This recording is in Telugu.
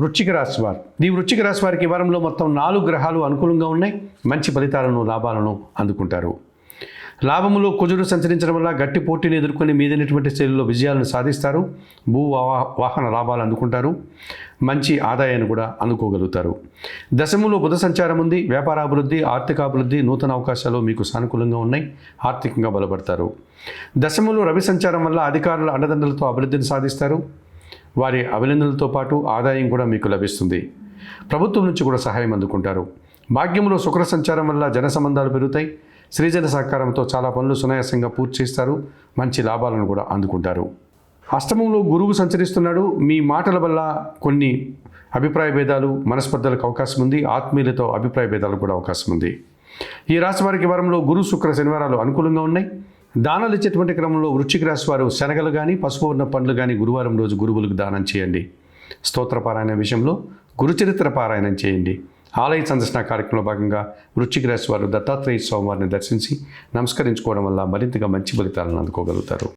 వృశ్చిక రాశి వారు. ఈ వృశ్చిక రాశి వారికి ఈ వారంలో మొత్తం 4 గ్రహాలు అనుకూలంగా ఉన్నాయి. మంచి ఫలితాలను, లాభాలను అందుకుంటారు. లాభములో కుజుడు సంచరించడం వల్ల గట్టి పోటీని ఎదుర్కొని మీదైనటువంటి శైలిలో విజయాలను సాధిస్తారు. వాహన లాభాలు అందుకుంటారు. మంచి ఆదాయాన్ని కూడా అందుకోగలుగుతారు. దశములో బుధ సంచారం ఉంది. వ్యాపారాభివృద్ధి, ఆర్థికాభివృద్ధి, నూతన అవకాశాలు మీకు సానుకూలంగా ఉన్నాయి. ఆర్థికంగా బలపడతారు. దశములో రవి సంచారం వల్ల అధికారుల అండదండలతో అభివృద్ధిని సాధిస్తారు. వారి అభినందనలతో పాటు ఆదాయం కూడా మీకు లభిస్తుంది. ప్రభుత్వం నుంచి కూడా సహాయం అందుకుంటారు. భాగ్యంలో శుక్ర సంచారం వల్ల జన సంబంధాలు పెరుగుతాయి. శ్రీజన సహకారంతో చాలా పనులు సునాయాసంగా పూర్తి చేస్తారు. మంచి లాభాలను కూడా అందుకుంటారు. అష్టమంలో గురువు సంచరిస్తున్నాడు. మీ మాటల వల్ల కొన్ని అభిప్రాయ భేదాలు, మనస్పర్ధలకు అవకాశం ఉంది. ఆత్మీయులతో అభిప్రాయ భేదాలకు కూడా అవకాశం ఉంది. ఈ రాశి వారికి వారంలో గురు, శుక్ర, శనివారాలు అనుకూలంగా ఉన్నాయి. దానాలు ఇచ్చేటువంటి క్రమంలో వృశ్చిక రాశి వారు శనగలు కానీ, పసుపు ఉన్న పండ్లు కానీ గురువారం రోజు గురువులకు దానం చేయండి. స్తోత్ర పారాయణ విషయంలో గురుచరిత్ర పారాయణం చేయండి. ఆలయ సందర్శన కార్యక్రమంలో భాగంగా వృశ్చిక రాశి వారు దత్తాత్రేయ స్వామివారిని దర్శించి నమస్కరించుకోవడం వల్ల మరింతగా మంచి ఫలితాలను అందుకోగలుగుతారు.